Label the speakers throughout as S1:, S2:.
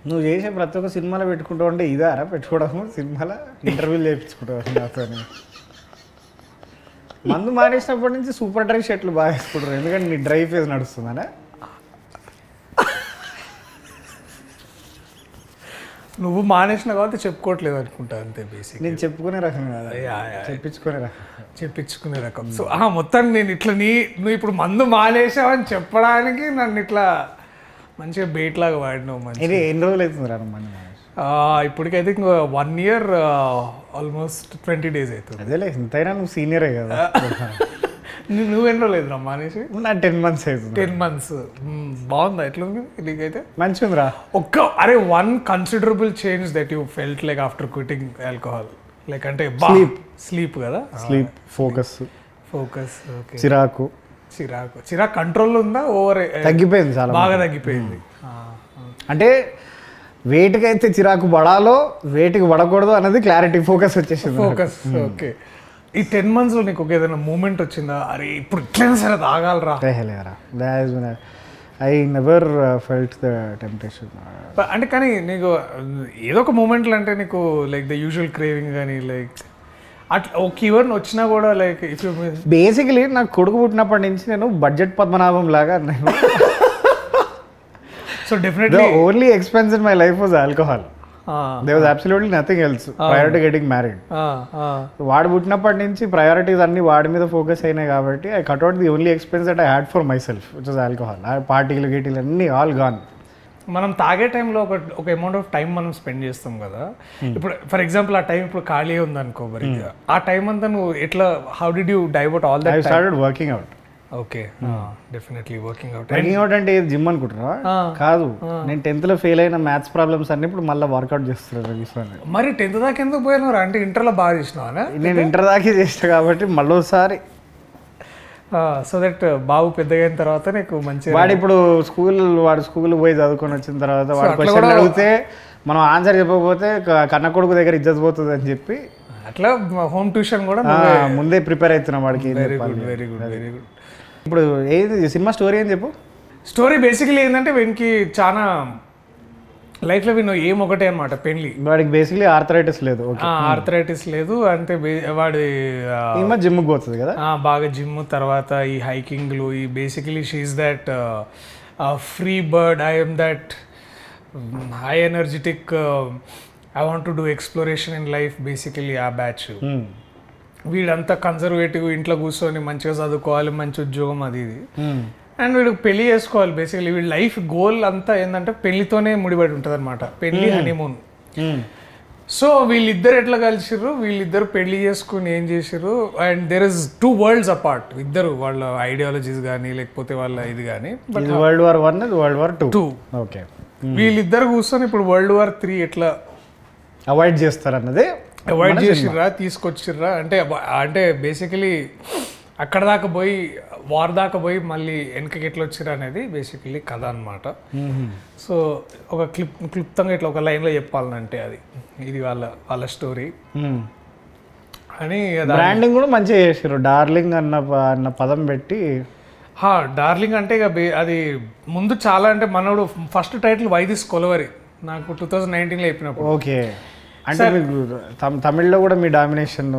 S1: నువ్వు చేసే ప్రతి ఒక్క సినిమాలో పెట్టుకుంటావు అంటే ఇదారా పెట్టుకోవడము సినిమాలో ఇంటర్వ్యూలు చేయించుకుంటావు నాతో మందు మానేసినప్పటి నుంచి సూపర్ డ్రై షర్ట్లు బాగా వేసుకుంటారు ఎందుకంటే నీ డ్రై ఫేజ్ నడుస్తుందనా
S2: నువ్వు మానేసిన కాబట్టి చెప్పుకోవట్లేదు అనుకుంటా అంతే బేసిక్.
S1: నేను చెప్పుకునే రకం కదా,
S2: చెప్పించుకునే రకం. సో మొత్తం నేను ఇట్లా నువ్వు ఇప్పుడు మందు మానేసావని చెప్పడానికి నన్ను ఇట్లా మంచిగా బేట్ లాగా వాడినావు. మంచి
S1: ఎన్ని రోజులు అవుతుంది రా మందు
S2: ఇప్పటికైతే ఇంకో 1 year ఆల్మోస్ట్ 20 days అవుతుంది.
S1: అదేలే ఎంతైనా నువ్వు సీనియరే కదా.
S2: నువ్వు ఎన్నో లేదు రా మానేసి?
S1: నా 10 months అవుతుంది.
S2: 10 months బాగుందా ఎట్లా ఉంది నీకైతే?
S1: మంచిగా ఉందిరా.
S2: One considerable change that you felt like after quitting alcohol like అంటే స్లీప్ కదా,
S1: స్లీప్, ఫోకస్
S2: ఓకే,
S1: చిరాకు
S2: కంట్రోల్ ఉందా? ఓవర్
S1: తగ్గిపోయింది, చాలా
S2: బాగా తగ్గిపోయింది.
S1: అంటే వేటికి అయితే చిరాకు పడాలో వేటికి పడకూడదు అన్నది క్లారిటీ, ఫోకస్ వచ్చేసింది.
S2: ఓకే. ఈ 10 months నీకు ఒక ఏదైనా మూమెంట్ వచ్చిందా, అరే ఇప్పుడు ఇట్లయినా సరే తాగాలరా?
S1: I never felt the temptation.
S2: అంటే కానీ నీకు ఏదో ఒక మూమెంట్లు అంటే నీకు లైక్ ద యూజువల్ క్రేవింగ్ కానీ లైక్ అట్లా ఒక ఈవెంట్ వచ్చినా కూడా లైక్ ఇఫ్ యూ
S1: బేసికలీ నాకు కొడుకు పుట్టినప్పటి నుంచి నేను బడ్జెట్ పద్మనాభం లాగా నేను
S2: so definitely
S1: only expense in my life was alcohol. There was absolutely nothing else prior to getting married. వాడు పుట్టినప్పటి నుంచి ప్రయారిటీస్ అన్ని వాడి మీద ఫోకస్ అయినాయి కాబట్టి I cut out the only expense that I had for my self which was alcohol. పార్టీలు గీటీలు అన్నీ ఆల్ గాన్.
S2: మనం తాగే టైంలో ఒక అమౌంట్ ఆఫ్ టైం మనం స్పెండ్ చేస్తాం కదా. ఇప్పుడు ఫర్ ఎగ్జాంపుల్ ఆ టైం ఇప్పుడు ఖాళీ ఉందనుకో, మరి ఆ టైం అంతా నువ్వు ఎట్లా how did you divert all that?
S1: I started working out.
S2: Okay, definitely working out.
S1: Working out అంటే జిమ్ అనుకుంటున్నా? కాదు, నేను 10th లో ఫెయిల్ అయిన మ్యాథ్స్ ప్రాబ్లమ్స్ అన్ని ఇప్పుడు మళ్ళీ వర్కౌట్ చేస్తున్నాను.
S2: మరి 10th దాకా ఎందుకు పోయినారు? అంటే ఇంటర్లో బాగా చేసినావా?
S1: నేను ఇంటర్ దాకా చేసిన కాబట్టి మళ్ళీ ఒకసారి
S2: సో దట్ బాబు పెద్దగా అయిన తర్వాత నీకు మంచి
S1: వాడు ఇప్పుడు వాడు స్కూల్ పోయి చదువుకొని వచ్చిన తర్వాత వాడు క్వశ్చన్ అడిగితే మనం ఆన్సర్ చెప్పకపోతే కన్న కొడుకు దగ్గర ఇజ్జత్ పోతుంది అని చెప్పి
S2: అట్లా హోమ్ ట్యూషన్ కూడా
S1: ముందే ప్రిపేర్ అవుతున్నాం వాడికి.
S2: Very good.
S1: ఇప్పుడు ఏది సినిమా స్టోరీ అని చెప్పు.
S2: స్టోరీ బేసికలీ ఏంటంటే వీనికి చాలా లైఫ్లో వీను ఏమొకటే అనమాట, పెళ్లి.
S1: వాడికి బేసికలీ ఆర్థరైటిస్ లేదు.
S2: ఆర్థరైటిస్ లేదు అంటే వాడి
S1: జిమ్కి పోతుంది కదా,
S2: బాగా జిమ్, తర్వాత ఈ హైకింగ్లు, ఈ basically she is that free bird, I am that high energetic, I want to do exploration in life, basically ఆ బ్యాచ్. వీడంతా కన్జర్వేటివ్, ఇంట్లో కూర్చొని మంచిగా చదువుకోవాలి, మంచి ఉద్యోగం అది ఇది, అండ్ వీడికి పెళ్లి చేసుకోవాలి. బేసికలీ వీడి లైఫ్ గోల్ అంతా ఏంటంటే పెళ్లితోనే ముడిపడి ఉంటుంది అనమాట, పెళ్లి, హనీమూన్. సో వీళ్ళిద్దరు ఎట్లా కలిసిర్రు, వీళ్ళిద్దరు పెళ్లి చేసుకుని ఏం చేసిర్రు, and there is 2 worlds apart. ఇద్దరు వాళ్ళ ఐడియాలజీస్ కానీ లేకపోతే వాళ్ళ ఇది కానీ.
S1: World War I, World War II. Okay,
S2: వీళ్ళిద్దరు కూర్చొని ఇప్పుడు World War III ఎట్లా
S1: అవాయిడ్ చేస్తారన్నదే,
S2: అవాయిడ్ చేసిర్రా, తీసుకొచ్చిర్రా అంటే బేసికలీ అక్కడ దాకా పోయి వార్ దాకా పోయి మళ్ళీ వెనకకి ఎట్లా వచ్చిర్రా అనేది బేసికలీ కథ అనమాట. సో ఒక క్లుప్తంగా ఇట్లా ఒక లైన్లో చెప్పాలంటే ఇది వాళ్ళ స్టోరీ అని.
S1: బ్రాండింగ్ కూడా మంచిగా చేసారు, డార్లింగ్ అన్న పదం పెట్టి.
S2: డార్లింగ్ అంటే ఇక అది ముందు చాలా అంటే మనోడు first title why this Kolaveri నాకు 2019లో చెప్పినప్పుడు.
S1: ఓకే, అంటే మీకు తమిళ్లో కూడా మీ డామినేషన్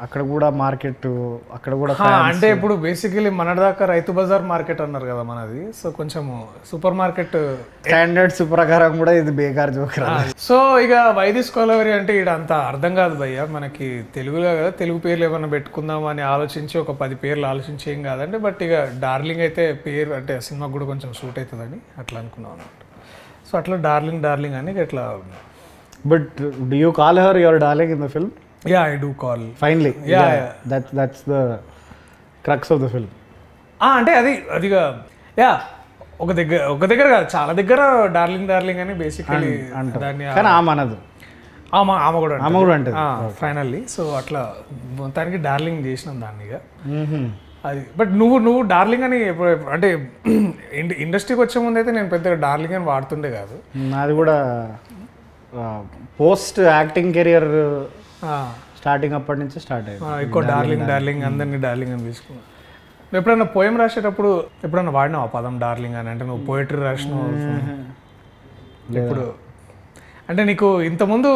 S1: అక్కడ కూడా మార్కెట్, అక్కడ కూడా
S2: అంటే ఇప్పుడు బేసికలీ మన దాకా రైతు బజార్ మార్కెట్ అన్నారు కదా మనది. సో కొంచెం సూపర్ మార్కెట్
S1: స్టాండర్డ్స్ ప్రకారం కూడా ఇది బేకార్ జోకరా.
S2: సో ఇక వైదిస్ కొలవరి అంటే ఇక్కడ అంత అర్థం కాదు భయ్య మనకి, తెలుగులో కదా, తెలుగు పేర్లు ఏమైనా పెట్టుకుందాం అని ఆలోచించి ఒక 10 పేర్లు ఆలోచించి ఏం కాదండి. బట్ ఇక డార్లింగ్ అయితే పేరు అంటే సినిమాకి కూడా కొంచెం సూట్ అవుతుందని అట్లా అనుకున్నాం అనమాట. సో అట్లా డార్లింగ్ అని ఇట్లా.
S1: But do you call her your darling in the film?
S2: Yeah, I do call.
S1: Finally. Yeah. That's the crux of the film.
S2: అంటే అదిగా ఒక దగ్గర కాదు, చాలా దగ్గర డార్లింగ్ అని బేసికలీ దాన్ని.
S1: కానీ ఆమె అనదు,
S2: ఆమె కూడా
S1: అంటే
S2: ఫైనల్లీ. సో అట్లా మొత్తానికి డార్లింగ్ చేసినాం దాన్ని ఇక అది. బట్ నువ్వు డార్లింగ్ అని అంటే ఇండస్ట్రీకి వచ్చే ముందు అయితే నేను పెద్దగా డార్లింగ్ అని వాడుతుండే కాదు.
S1: నాది కూడా పోస్ట్ యాక్టింగ్ కెరియర్ స్టార్టింగ్ అప్పటి నుంచి స్టార్ట్ అయ్యింది.
S2: ఎక్కువ డార్లింగ్ అందరినీ డార్లింగ్ అని తీసుకున్నాను. ఎప్పుడైనా పోయం రాసేటప్పుడు ఎప్పుడైనా వాడినావు ఆ పదం డార్లింగ్ అని? అంటే నువ్వు పోయిటరీ రాసినావు ఇప్పుడు అంటే నీకు ఇంతకుముందు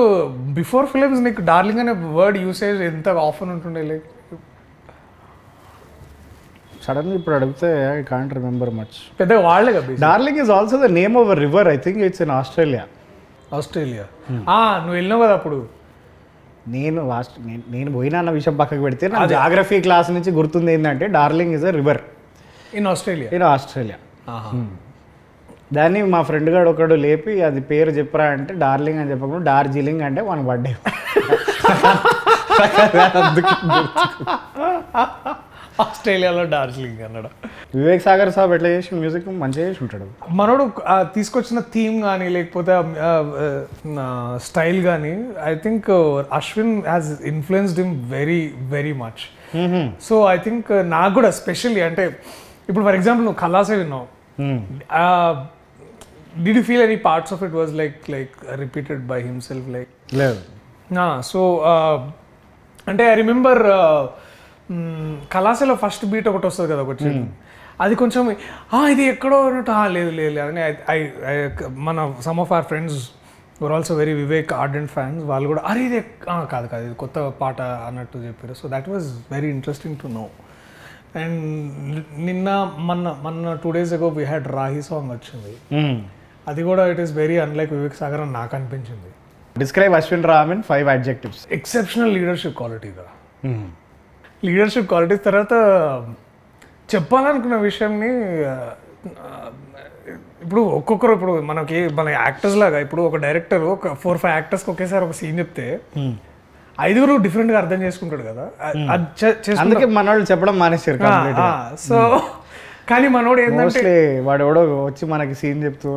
S2: బిఫోర్ ఫిలిమ్స్ నీకు డార్లింగ్ అనే వర్డ్ యూసేజ్ ఎంత ఆఫన్ ఉంటుండే? లైక్
S1: సడన్గా ఇప్పుడు అడిగితే ఐ కాంట్ రిమెంబర్ మచ్.
S2: పెద్దగా వాళ్ళే కదా.
S1: Darling is also the name of a river, I think it's in Australia.
S2: నువ్వు వెళ్ళినావు కదా అప్పుడు.
S1: నేను పోయినా అన్న విషయం పక్కకు పెడితే నా జాగ్రఫీ క్లాస్ నుంచి గుర్తుంది ఏంటంటే darling is a river
S2: in
S1: Australia. దాన్ని మా ఫ్రెండ్ గారు ఒకడు లేపి అది పేరు చెప్పరా అంటే డార్లింగ్ అని చెప్పకుండా డార్జిలింగ్ అంటే మనకు పడ్డే.
S2: ఆస్ట్రేలియాలో డార్జిలింగ్ అన్నాడు.
S1: వివేక్ సాగర్ సాబ్ ఎట్లా చేసి మ్యూజిక్ మంచిగా చేసి ఉంటాడు.
S2: మనోడు తీసుకొచ్చిన థీమ్ కానీ లేకపోతే స్టైల్ కానీ I think Ashwin has influenced him very very much. So I think నాకు కూడా స్పెషల్లీ అంటే ఇప్పుడు ఫర్ ఎగ్జాంపుల్ నువ్వు ఖలాసే విన్నావు. Did you feel any parts of it was like repeated by himself? Like
S1: లేదు.
S2: So అంటే ఐ రిమెంబర్ కళాశాల ఫస్ట్ బీట్ ఒకటి వస్తుంది కదా ఒకటి, అది కొంచెం ఇది ఎక్కడో అన్నట్టు లేదు లేదు అని మన some of our friends were also very Vivek ardent fans. వాళ్ళు కూడా అరే ఇది కాదు ఇది కొత్త పాట అన్నట్టు చెప్పారు. So that was very interesting to know. And మొన్న 2 days ago we had Rahi song వచ్చింది. అది కూడా it is very unlike Vivek Sagar అని నాకు అనిపించింది.
S1: Describe Ashwin Ram in 5 adjectives.
S2: Exceptional leadership quality కదా. లీడర్షిప్ క్వాలిటీ తర్వాత చెప్పాలనుకున్న విషయాన్ని ఇప్పుడు ఒక్కొక్కరు ఇప్పుడు మన యాక్టర్స్ లాగా ఇప్పుడు ఒక డైరెక్టర్ ఒక 4-5 యాక్టర్స్కి ఒకేసారి ఒక సీన్ చెప్తే 5 డిఫరెంట్గా అర్థం చేసుకుంటాడు కదా.
S1: అందుకే మనోళ్ళు చెప్పడం మానేశారు.
S2: సో కానీ మనోడు ఏంటంటే
S1: వాడు ఎవడో వచ్చి మనకి సీన్ చెప్తూ.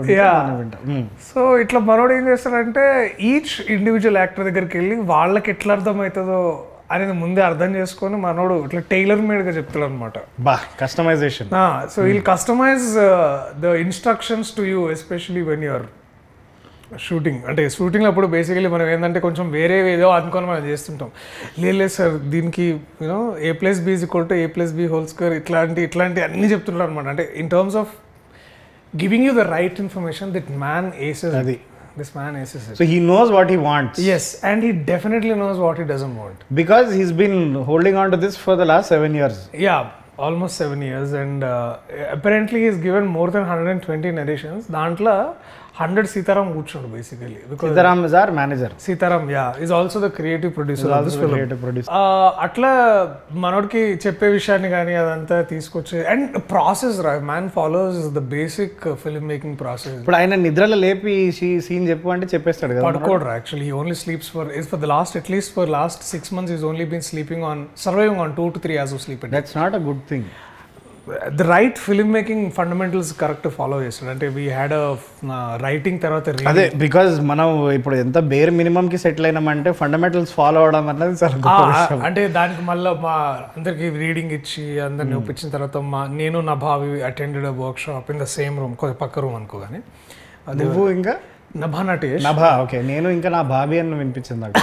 S2: సో ఇట్లా మనోడు ఏం చేస్తాడంటే ఈచ్ ఇండివిజువల్ యాక్టర్ దగ్గరికి వెళ్ళి వాళ్ళకి ఎట్లా అర్థమవుతుందో అనేది ముందే అర్థం చేసుకొని మనోడు ఇట్లా టైలర్ మేడ్గా చెప్తాడు అనమాట.
S1: Customisation.
S2: So we'll customise the instructions to you especially when you are shooting. అంటే షూటింగ్ అప్పుడు బేసికలీ మనం ఏంటంటే కొంచెం వేరే ఏదో అనుకొని మనం చేస్తుంటాం. లేదు సార్ దీనికి యూనో A+B = A+B² ఇట్లాంటి అన్నీ చెప్తుంటారు అనమాట. అంటే in terms of giving you the right information that man aces. This man aces it.
S1: So he knows what he wants.
S2: Yes, and he definitely knows what he doesn't want.
S1: Because he's been holding on to this for the last 7 years.
S2: Yeah, almost 7 years, and apparently he's given more than 120 narrations. Dantla 100 Sitaram కూర్చోడు basically. Because
S1: Sitaram is our manager.
S2: Sitaram, yeah, is also the creative producer of this film.
S1: Creative producer.
S2: అట్లా మనోడికి చెప్పే విషయాన్ని కానీ అదంతా తీసుకొచ్చే and process man follows the basic film making process.
S1: ఇప్పుడు ఆయన నిద్రలో లేపి సీన్ చెప్పు అంటే చెప్పేస్తాడు కదా.
S2: పడుకోడు actually. He only sleeps for the last at least for last 6 months he's only been sleeping on surviving on 2 to 3 hours of sleep a day.
S1: That's not a good thing.
S2: The right film making fundamentals correct follow చేస్తాడు. అంటే we had writing తర్వాత
S1: అదే because మనం ఇప్పుడు ఎంత bear minimum కి settle అయినామంటే fundamentals follow అవడం అన్నది చాలా గొప్ప విషయం.
S2: అంటే దానికి మళ్ళీ మా అందరికి రీడింగ్ ఇచ్చి అందరిని ఒప్పించిన తర్వాత నేను నా భావి attended work shop in the same room, పక్క రూమ్ అనుకో. కానీ
S1: నువ్వు ఇంకా
S2: నభా నటేష్.
S1: నభా ఓకే. నేను ఇంకా నా భాబీ అని వినిపించింది నాకు.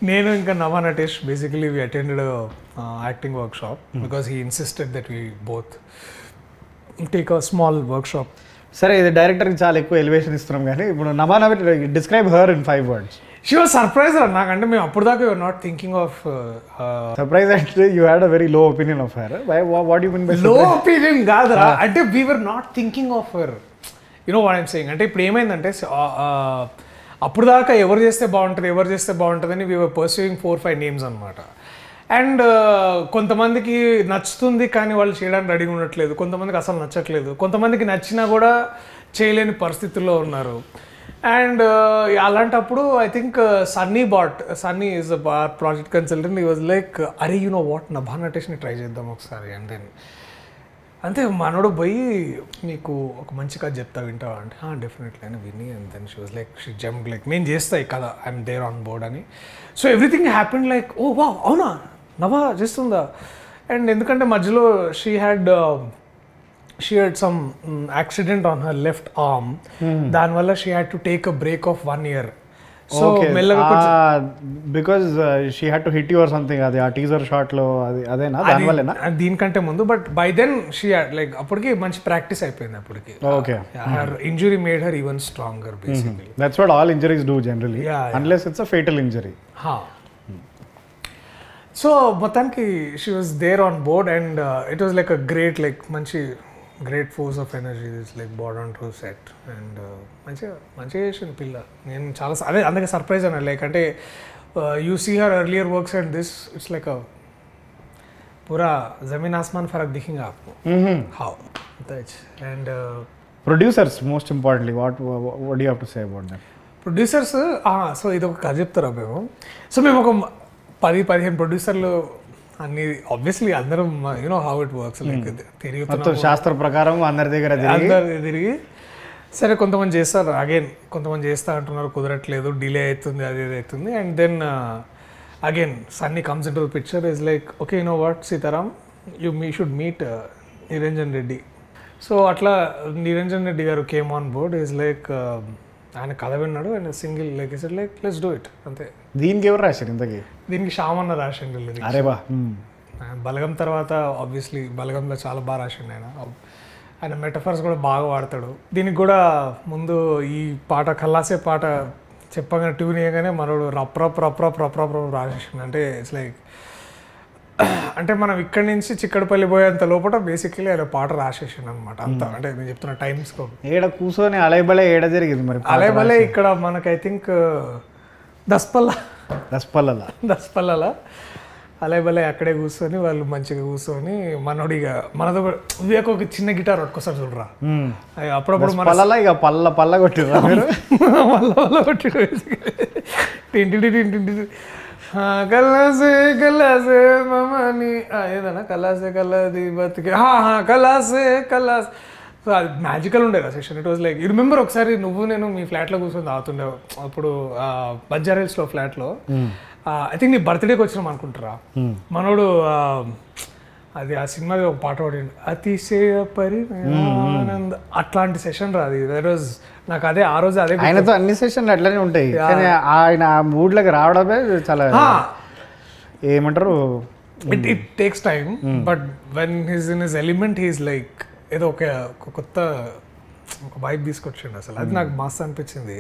S2: నేను ఇంకా Nabha Natesh basically we attended acting work shop because he insisted that we both take a small work shop.
S1: సరే ఇది డైరెక్టర్కి చాలా ఎక్కువ ఎలివేషన్ ఇస్తున్నాం కానీ ఇప్పుడు నభా నవి describe her in 5 words.
S2: She was surprise నాకంటే మేము అప్పుడు దాకా you are not thinking of
S1: surprise అంటే you had a very low opinion of her. What you mean by
S2: low opinion? కాదురా, అంటే we were not thinking of her. You know what I'm saying. అంటే ఇప్పుడు ఏమైందంటే అప్పుడు దాకా ఎవరు చేస్తే బాగుంటుంది అని వీ వర్ పర్సూయింగ్ 4-5 names అనమాట. అండ్ కొంతమందికి నచ్చుతుంది కానీ వాళ్ళు చేయడానికి రెడీగా ఉండట్లేదు, కొంతమందికి అసలు నచ్చట్లేదు, కొంతమందికి నచ్చినా కూడా చేయలేని పరిస్థితుల్లో ఉన్నారు. అండ్ అలాంటప్పుడు I think Sunny is project consultant. He was like అరే యు నో వాట్ నభా నటేష్ని ట్రై చేద్దాం ఒకసారి. అండ్ దెన్ అంతే మనోడు పోయి నీకు ఒక మంచి కథ చెప్తా వింటావా అంటే డెఫినెట్లీ అని విని. And then she was like she jump like నేను చేస్తా ఈ కథ, ఐఎమ్ దేర్ ఆన్ బోర్డ్ అని. So everything happened like oh wow అవునా నభా చేస్తుందా. అండ్ ఎందుకంటే మధ్యలో she had some accident on her left arm. దానివల్ల she had to take a break of 1 year. So మెల్లగా
S1: because she had to hit you or something, అది ఆ teaser shot లో అదేనా దానివల్లేనా?
S2: దీనికంటే ముందు, but by then she like అప్పటికి మంచి ప్రాక్టీస్ అయిపోయింది అప్పటికి.
S1: Okay,
S2: her injury made her even stronger basically.
S1: That's what all injuries do generally, unless it's a fatal injury.
S2: So మొత్తానికి she was there on board and it was like a great, like మంచి great force of energy this like board on to set. And మంచిగా చేసింది పిల్ల. నేను చాలా అదే అందుకే surprise అన్నా, లైక్ అంటే you see her earlier works and this it's like పూరా జమీన్ ఆస్మాన్ ఫరక్ దిఖేగా ఆప్కో. How and
S1: producers most importantly what do you have to say about that?
S2: Producers, so ఇది ఒక కథ చెప్తారా మేము. సో మేము ఒక 10-15 ప్రొడ్యూసర్లు అన్ని, ఆబ్వియస్లీ అందరం you know how it works, like
S1: తిరుగుతున్నాం శాస్త్ర ప్రకారం అందరి దగ్గర
S2: తిరిగి సరే కొంతమంది చేస్తారు, అగైన్ కొంతమంది చేస్తా అంటున్నారు, కుదరట్లేదు, డిలే అవుతుంది, అది ఇది అవుతుంది. And then again Sunny comes into the picture, is like okay you know what Sitaram, me should meet Niranjan Reddy. So అట్లా Niranjan Reddy garu came on board. Is like ఆయన కథ విన్నాడు and single like is like let's do it అంతే.
S1: దీనికి ఎవరు రాశారు ఇంతకీ?
S2: దీనికి శ్యామన్న రాసిండు.
S1: అరే బా,
S2: బలగం తర్వాత ఆబ్వియస్లీ బలగంలో చాలా బాగా రాసిండు ఆయన. ఆయన మెటఫర్స్ కూడా బాగా వాడతాడు. దీనికి కూడా ముందు ఈ పాట కల్లాసే పాట చెప్పగానే ట్యూన్ వేయగానే మనోడు రప్ రాసేసిండు. అంటే ఇట్స్ లైక్ అంటే మనం ఇక్కడి నుంచి చిక్కడపల్లి పోయేంత లోపల బేసికలీ ఆయన పాట రాసేసిండు అనమాట అంతా. అంటే నేను చెప్తున్న టైమ్స్
S1: ఏడ కూర్చొని అలైబలే ఏడ జరిగింది మరి?
S2: అలైబలే ఇక్కడ మనకు ఐ థింక్ దస్పల్లల అలైబలే అక్కడే కూర్చొని వాళ్ళు మంచిగా కూర్చొని మనోడిగా మనతో వివేక్ ఒక చిన్న గిటార్ పట్టుకోసారి చూడరా, అప్పుడప్పుడు
S1: మన ఇక పల్ల కొట్టి
S2: టింటి కల్లాసే మమాని ఏదన్నా కల్లాది బతికే కల్లాసే. సో అది మ్యాజికల్ ఉండేది ఆ session. It was like you remember ఒకసారి నువ్వు నేను మీ ఫ్లాట్లో కూర్చొని తాగుతుండే అప్పుడు బంజారా హిల్స్లో ఫ్లాట్లో, ఐ థింక్ నీ బర్త్డేకి వచ్చినాం అనుకుంటారా. మనోడు అది ఆ సినిమాది ఒక పాట పాడిండు, అతిశయ పరిణానంద, అట్లాంటి సెషన్ రా అది. దట్ వాజ్ నాకు అదే ఆ రోజు అదే.
S1: ఆయనతో అన్ని సెషన్లు అట్లనే ఉంటాయి, కానీ ఆయన ఆ మూడ్లోకి రావడమే చాలా ఏమంటారు,
S2: it takes time. But when he's in his element he's like ఏదో ఒక కొత్త ఒక వైబ్ తీసుకొచ్చిండు అసలు. అది నాకు మస్తు అనిపించింది.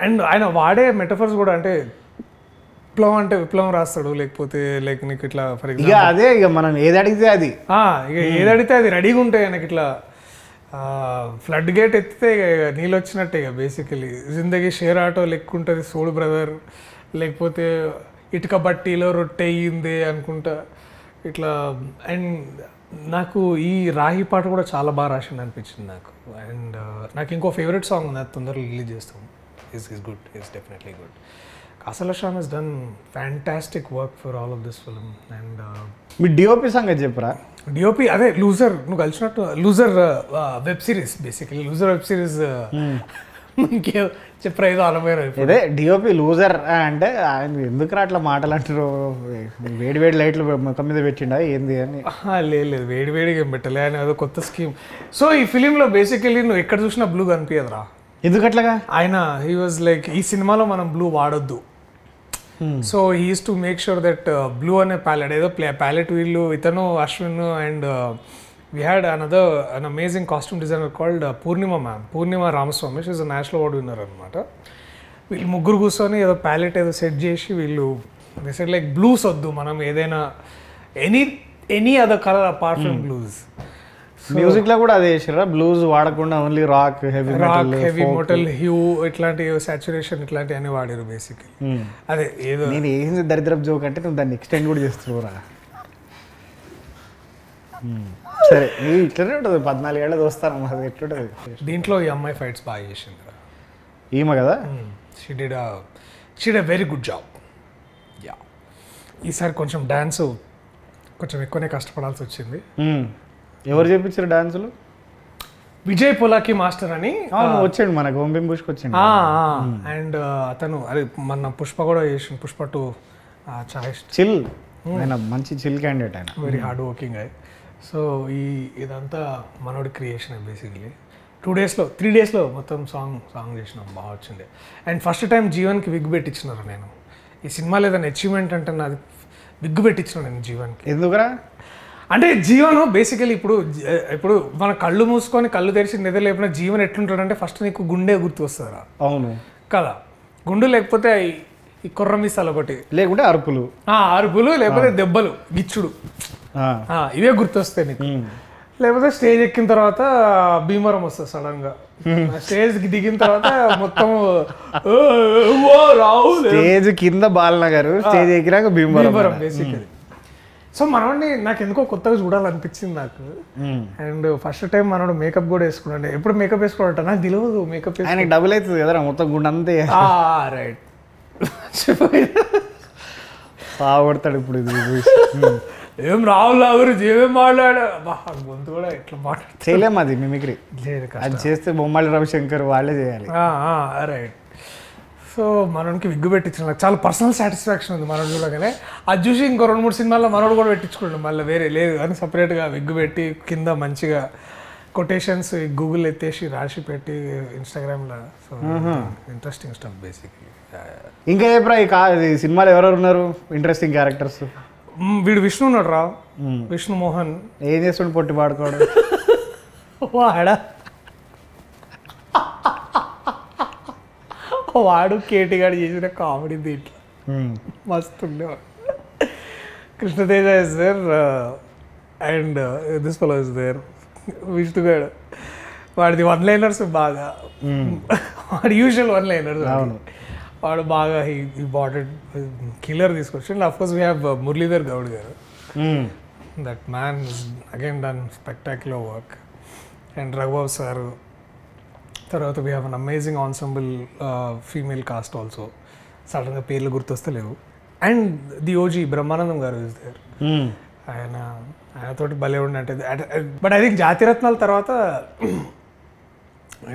S2: అండ్ ఆయన వాడే మెటఫర్స్ కూడా, అంటే విప్లవం అంటే విప్లవం రాస్తాడు, లేకపోతే లైక్ నీకు ఇట్లా ఫర్ ఎగ్జాంపుల్
S1: అదే ఇక మనం ఏది అడిగితే అది,
S2: ఇక ఏది అడిగితే అది రెడీగా ఉంటాయి ఆయనకి. ఇట్లా ఫ్లడ్ గేట్ ఎత్తితే ఇక నీళ్ళు వచ్చినట్టే ఇక బేసికలీ. జిందగీ షేర్ ఆటో లెక్క ఉంటుంది సోడు బ్రదర్, లేకపోతే ఇటుక బట్టీలో రొట్టె అయ్యింది అనుకుంటా ఇట్లా. అండ్ నాకు ఈ రాహి పాట కూడా చాలా బాగా రాసింది అనిపించింది నాకు. అండ్ నాకు ఇంకో ఫేవరెట్ సాంగ్ ఉంది, అది తొందరగా రిలీజ్ చేస్తాం. Is good, is definitely good. Asal Sham has done fantastic work for all of this film. And
S1: మీ డిఓపి సంగతి చెప్పరా?
S2: డిఓపి అదే లూజర్, నువ్వు కలిసినట్టు loser web series, basically loser web series చెప్పరా ఏదో అనుభవం.
S1: అదే డిఓపి లూజర్ అంటే ఆయన ఎందుకు అట్లా మాటలు అంటారు, వేడి లైట్లు ముఖం మీద పెట్టిండా ఏంది అని?
S2: లేదు వేడిగా ఏం పెట్టలే, ఆయన అదో కొత్త స్కీమ్. సో ఈ ఫిలింలో బేసికలీ నువ్వు ఎక్కడ చూసినా బ్లూ కనిపించదురా.
S1: ఎందుకు అట్లాగా?
S2: ఆయన హీ వాజ్ లైక్ ఈ సినిమాలో మనం బ్లూ వాడొద్దు. So he uses to make sure that blue అనే ప్యాలెట్, ఏదో ప్యాలెట్ వీళ్ళు ఇతను Ashwin and we had another an amazing costume designer called Purnima Ramaswamy. She is a national award winner అనమాట. వీళ్ళు ముగ్గురు కూర్చొని ఏదో ప్యాలెట్ ఏదో సెట్ చేసి వీళ్ళు సెట్ లైక్ బ్లూస్ వద్దు, మనం ఏదైనా any other colour apart from blues.
S1: Music లో కూడా అదే చేసారా, బ్లూస్ వాడకుండా only rock,
S2: heavy metal, hue ఇట్లాంటి సాచురేషన్ ఇట్లాంటి అన్ని వాడారు బేసిక్లీ. అదే ఏదో
S1: నేను ఏంది దరిద్రపు జోక్ అంటే నువ్వు దాన్ని ఎక్స్టెండ్ కూడా చేస్తున్నావురా. సరే ఇట్లనే ఉంటుంది, 14 ఏళ్ళది వస్తాను అది ఎట్లుంటుంది.
S2: దీంట్లో ఈ అమ్మాయి ఫైట్స్ బాగా చేసింది
S1: ఈమె కదా.
S2: She did a very good job. Yeah, ఈసారి కొంచెం డాన్స్ కొంచెం ఎక్కువనే కష్టపడాల్సి వచ్చింది.
S1: ఎవరు చేపించారు డాన్సులు?
S2: విజయ్ పొలాకి మాస్టర్ అని
S1: వచ్చాడు మనకు, ఓం బిం బుష్కి వచ్చాడు.
S2: అండ్ అతను అదే మన పుష్ప కూడా చేసిండు, పుష్ప 2
S1: చిల్, ఆయన మంచి చిల్ క్యాండిడేట్, ఆయన
S2: వెరీ హార్డ్ వర్కింగ్ అయ్యి. సో ఇదంతా మనోడి క్రియేషన్ బేసిక్లీ. 2 daysలో 3 daysలో మొత్తం సాంగ్ చేసినాం, బాగా వచ్చింది. అండ్ ఫస్ట్ టైం జీవన్కి విగ్ పెట్టించినారు. నేను ఈ సినిమాలో ఏదైనా అచీవ్మెంట్ అంటే నాది విగ్ పెట్టించిన నేను జీవన్కి.
S1: ఎందుకురా
S2: అంటే జీవన్ బేసికలీ ఇప్పుడు మన కళ్ళు మూసుకొని కళ్ళు తెరిచి నిద్ర లేపిన జీవన్ ఎట్లుంటాడంటే ఫస్ట్ నీకు గుండె గుర్తు వస్తుందిరా.
S1: అవును
S2: కదా, గుండు లేకపోతే ఈ కుర్ర మిసాలు ఒకటి,
S1: లేకుంటే అరుపులు
S2: లేకపోతే దెబ్బలు గిచ్చుడు, ఇవే గుర్తొస్తాయి నీకు. లేకపోతే స్టేజ్ ఎక్కిన తర్వాత భీమవరం వస్తుంది సడన్ గా. స్టేజ్ దిగిన తర్వాత మొత్తం
S1: స్టేజ్ కింద బాలనగర్, స్టేజ్ ఎక్కినాక భీమవరం
S2: బేసికలీ. సో మనోడిని నాకు ఎందుకో కొత్తగా చూడాలనిపించింది నాకు. అండ్ ఫస్ట్ టైం మనోడు మేకప్ కూడా వేసుకున్నాడు. ఎప్పుడు మేకప్ వేసుకోవట నాకు తెలియదు. మేకప్
S1: ఆయనకి డబుల్ అవుతుంది కదా మొత్తం గుండె అంతే.
S2: రైట్
S1: సాగొడతాడు ఇప్పుడు. ఇది
S2: ఏం రాహుల్ గురించి ఏమేం మాట్లాడా, గొంతు కూడా ఎట్లా మాట్లాడు
S1: చేయలేము, అది మిమిక్రీ. అది చేస్తే బొమ్మాలి రవిశంకర్ వాళ్ళే చేయాలి.
S2: రైట్. సో మనోడికి విగ్గు పెట్టించిన నాకు చాలా పర్సనల్ సాటిస్ఫాక్షన్ ఉంది మనోడు చూడగానే. అది చూసి ఇంకో 2-3 సినిమాల్లో మనోడు కూడా పెట్టించుకోండి, మళ్ళీ వేరే లేదు కానీ సపరేట్గా విగ్గు పెట్టి కింద మంచిగా కొటేషన్స్ గూగుల్ ఎత్తేసి రాసి పెట్టి ఇన్స్టాగ్రామ్లో. So interesting stuff basically.
S1: ఇంకా ఏప్రా ఈ సినిమాలో ఎవరెవరు ఉన్నారు ఇంట్రెస్టింగ్ క్యారెక్టర్స్?
S2: వీడు విష్ణు ఉన్నాడు రా, విష్ణు మోహన్.
S1: ఏం చేస్తుండు పొట్టి పాడుకోవడం?
S2: వాడు కేటీగాడు చేసిన కామెడీ దీంట్లో మస్తు ఉండేవాడు. Krishnateja is there and this fellow is there. విష్ణుగాడు వాడిది 1-liners బాగా, వాడి యూజువల్ 1-liners. వాడు బాగా ఈ బాటెడ్ కిల్లర్ తీసుకొచ్చి. Of course we have Muralidhar Goud garu. That man is again done spectacular work. And Raghubabu sir. తర్వాత we have an amazing ensemble female cast also. సడన్గా పేర్లు గుర్తొస్తలేవు. And the OG Brahmanandam garu is there. ఆయనతోటి భలే ఉండే. బట్ ఐ థింక్ జాతిరత్నాల తర్వాత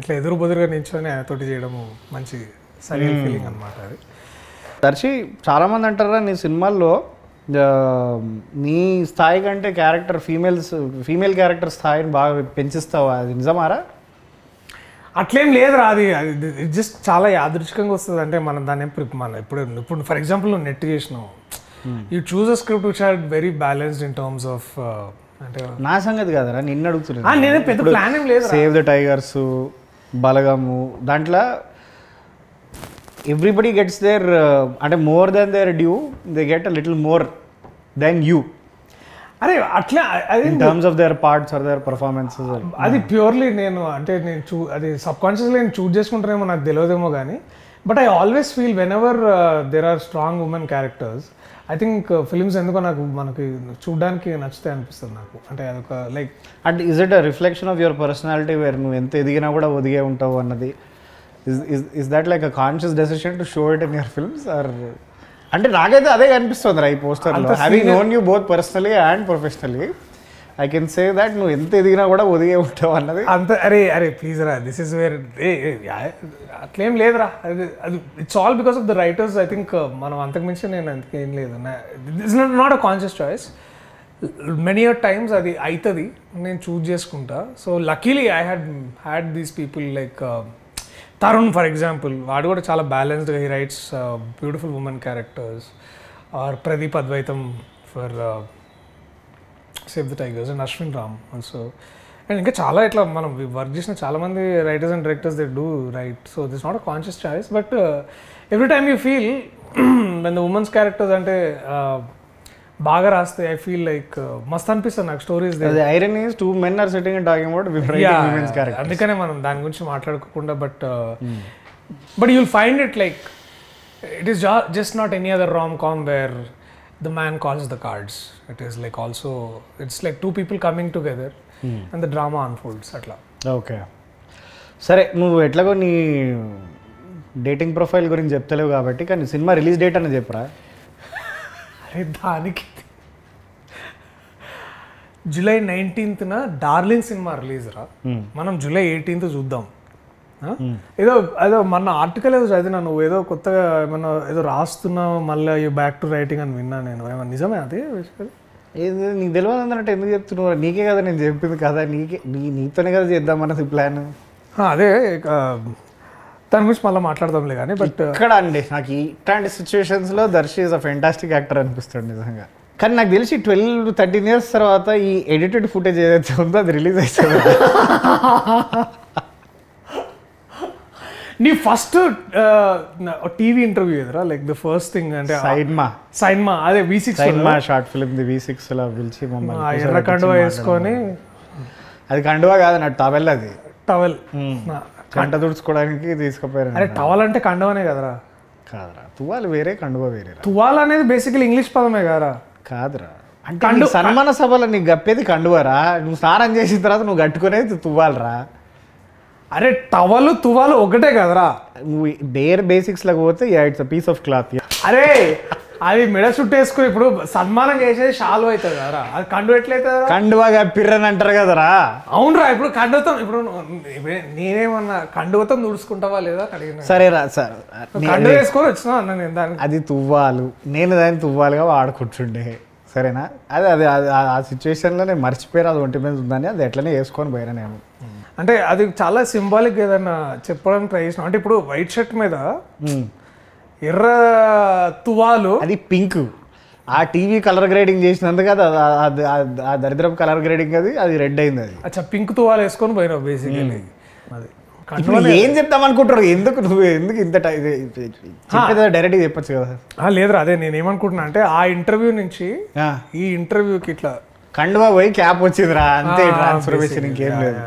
S2: ఇట్లా ఎదురు బదురుగా నిల్చొని ఆయనతోటి చేయడము మంచి సరైన ఫీలింగ్ అనమాట అది.
S1: దర్శి చాలామంది అంటారా నీ సినిమాల్లో నీ స్థాయి కంటే ఫీమేల్ క్యారెక్టర్ స్థాయిని బాగా పెంచిస్తావా? అది నిజమారా?
S2: అట్లేం లేదురా. అది జస్ట్ చాలా యాదృచ్ఛికంగా వస్తుంది. అంటే మనం దాన్ని ఇప్పుడు ఫర్ ఎగ్జాంపుల్ నువ్వు నెట్ చేసినావు, you choose a script which are very balanced in terms of. అంటే
S1: నా సంగతి కదరా, నిన్ను అడుగుతున్నా.
S2: నేనే పెద్ద ప్లాన్ ఏం లేదు.
S1: సేవ్ ద టైగర్స్, బలగము, దాంట్లో ఎవ్రీబడి గెట్స్ దేర్ అంటే more than their due, they get a little more than you.
S2: అరే అట్లా
S1: in terms of their parts are their performances. నేను
S2: ప్యూర్లీ అది సబ్ కాన్షియస్లీ నేను చూజ్ చేసుకుంటానేమో నాకు తెలియదేమో కానీ, but I always feel whenever there are strong women characters, I think films ఎందుకో మనకి చూడడానికి నచ్చుతాయి అనిపిస్తుంది నాకు. అంటే అదొక లైక్
S1: అంటే is it a reflection of your personality where నువ్వు ఎంత ఎదిగినా కూడా ఒదిగే ఉంటావు అన్నది? is that like a conscious decision to show it in your films or? అంటే నాకైతే అదే కనిపిస్తుంది రా ఈ పోస్టర్లో. Having known you both personally and professionally, I can say that నువ్వు ఎంత ఎదిగినా కూడా ఒదిగే ఉంటావు అన్నది.
S2: అంత అరే ప్లీజ్ రా, దిస్ ఇస్ వేర్ అట్లేం లేదురా. అది it's all because of the writers. I think మనం అంతకుమించి నేను అంతకేం లేదు. It's not a conscious choice. Many times అది అవుతుంది, నేను చూజ్ చేసుకుంటా. So luckily I had these people like Tarun for example. వాడు కూడా చాలా బ్యాలెన్స్డ్గా he writes beautiful women characters. Or Pradeep Advaitham for save the tigers and Ashwin Ram also. And ఇంకా చాలా ఇట్లా మనం వర్క్ చేసిన చాలామంది writers and directors they do right. So this not a conscious choice, but every time you feel when the women's characters అంటే బాగా రాస్తే I feel like మస్త్ అనిపిస్తుంది నాకు stories.
S1: Iron is 2 men are sitting and talking about women's characters.
S2: అందుకనే మనం దాని గురించి మాట్లాడుకోకుండా, but you'll find it like it is just not any other rom-com where the man calls the cards. It is like also it's like 2 people coming together and the drama unfolds atla.
S1: Okay సరే, నువ్వు ఎట్లాగో నీ dating profile గురించి చెప్తలేవు కాబట్టి, కానీ cinema release date అని చెప్పరా?
S2: అరే దానికి July 19th darling cinema release రా. మనం జూలై 18th చూద్దాం. ఏదో మన ఆర్టికల్ ఏదో చదివినా, నువ్వు ఏదో కొత్తగా ఏమన్నా ఏదో రాస్తున్నావు మళ్ళీ బ్యాక్ టు రైటింగ్ అని విన్నా నేను. ఏమన్నా నిజమే అది?
S1: ఏది నీకు తెలియదు అన్నట్టు ఎందుకు చెప్తున్నావు? నీకే కదా నేను చెప్పింది కదా, నీతోనే కదా చేద్దామన్నది ప్లాన్.
S2: అదే దాని గురించి మళ్ళీ మాట్లాడదాంలే కానీ బట్
S1: ఇక్కడ అండి నాకు ఇట్లాంటి సిచ్యువేషన్స్లో Darshi is a fantastic actor అనిపిస్తాడు నిజంగా. కానీ నాకు తెలిసి 12-13 years తర్వాత ఈ ఎడిటెడ్ ఫుటేజ్ ఏదైతే ఉందో అది రిలీజ్ అవుతుంది.
S2: నీ ఫస్ట్ టీవీ ఇంటర్వ్యూ ఎదురా లైక్ ద ఫస్ట్ థింగ్ అంటే సైన్మా అదే V6
S1: సైన్మా షార్ట్ ఫిల్మ్ ది V6లో పిలిచి మమ్మల్ని
S2: ఎర్ర కండువా వేసుకొని,
S1: అది కండువా కాదు నా టవెల్, అది
S2: టవల్
S1: కంట తుడుచుకోవడానికి తీసుకుపోయారు.
S2: అరే టవల్ అంటే కండువానే కదరా?
S1: కాదురా, తువ్వాలు వేరే కండువా వేరే.
S2: తువాల్ అనేది బేసికలీ ఇంగ్లీష్ పదమే కదరా?
S1: కాదురా, అంటే సన్మాన సభలో నీకు గప్పేది కండువారా, నువ్వు స్నానం చేసిన తర్వాత నువ్వు కట్టుకునేది తువ్వాలరా.
S2: అరే టవల్ తువాలు ఒకటే కదరా?
S1: నువ్వు బేర్ బేసిక్స్లోకి పోతే it's a piece of cloth.
S2: అరే అది మెడ చుట్టేసుకుని ఇప్పుడు సన్మానం చేసేది షాలు అవుతుంది కదరా, అది కండు ఎట్లయితుంది?
S1: కండువా కప్పిర్రని అంటారు కదరా.
S2: అవునరా, ఇప్పుడు కండుతో ఇప్పుడు నేనేమన్నా కండువతో తుడుచుకుంటావా లేదా అడిగిన.
S1: సరేరా సార్,
S2: కండు వేసుకొని వచ్చినా అన్న నేను దాన్ని.
S1: అది తువ్వాలు, నేను దాన్ని తువ్వాలుగా వాడుకుంటుండే, సరేనా? అదే అదే ఆ సిచ్యువేషన్లో నేను మర్చిపోయాను అది ఒంటి మీద ఉందని, అది ఎట్లనే వేసుకొని పోయినా నేను.
S2: అంటే అది చాలా సింబాలిక్ ఏదన్నా చెప్పడానికి ట్రై చేసిన. అంటే ఇప్పుడు వైట్ షర్ట్ మీద ఎర్ర తువాలు,
S1: అది పింక్. ఆ టీవీ కలర్ గ్రేడింగ్ చేసినందుకు అది ఆ దరిద్రపు కలర్ గ్రేడింగ్ అది రెడ్ అయింది. అది
S2: అచ్చా పింక్ తువాలు వేసుకొని పోయినావు బేసికలీ. అది
S1: ఏం చెప్తాం అనుకుంటారు, ఎందుకు ఇంత డైరెక్ట్గా చెప్పచ్చు కదా.
S2: లేదురా, అదే నేను ఏమనుకుంటున్నా అంటే ఆ ఇంటర్వ్యూ నుంచి ఈ ఇంటర్వ్యూకి ఇట్లా
S1: కండువా పోయి క్యాప్ వచ్చిందిరా, అంతే ట్రాన్స్ఫర్మేషన్, ఇంకేం లేదు.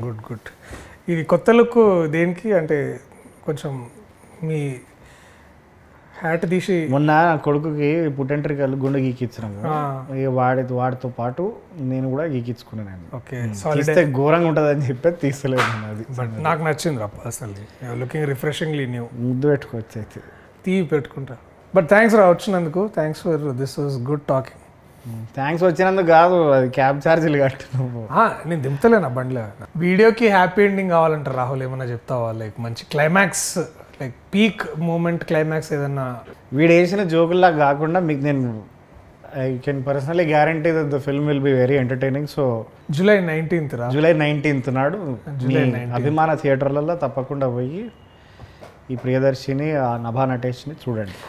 S2: Good good. ఇది కొత్త లుక్ దేనికి అంటే కొంచెం మీ హ్యాట్ తీసి
S1: మొన్న కొడుకుకి పుట్టెంట్రికలు గుండె గీకిచ్చినాము, ఇక వాడితో పాటు నేను కూడా గీకించుకున్నాను.
S2: ఓకే,
S1: తీస్తే ఘోరంగా ఉంటుంది అని చెప్పి తీస్తలేదు. అది
S2: బట్ నాకు నచ్చింది రా పర్సనల్లీ, లుకింగ్ రిఫ్రెషింగ్లీ న్యూ.
S1: ముద్దు పెట్టుకోవచ్చు అయితే,
S2: తీవి పెట్టుకుంటా. బట్ థ్యాంక్స్ రా వచ్చినందుకు, thanks for this was good talking.
S1: Thanks వచ్చినందుకు కాదు, అది క్యాబ్ ఛార్జీలు కట్టు నువ్వు.
S2: నేను దింపుతలేనా బండిలో. వీడియోకి హ్యాపీ ఎండింగ్ కావాలంటారు రాహుల్, ఏమన్నా చెప్తావా? లైక్ మంచి climax, like peak moment climax ఏదన్నా.
S1: వీడు వేసిన జోకుల్లా కాకుండా మీకు నేను I can personally guarantee that the film will be very entertaining. So
S2: July 19th
S1: July 19th నాడు అభిమాన థియేటర్లలో తప్పకుండా పోయి ఈ ప్రియదర్శిని, ఆ నభా నటేష్ని చూడండి.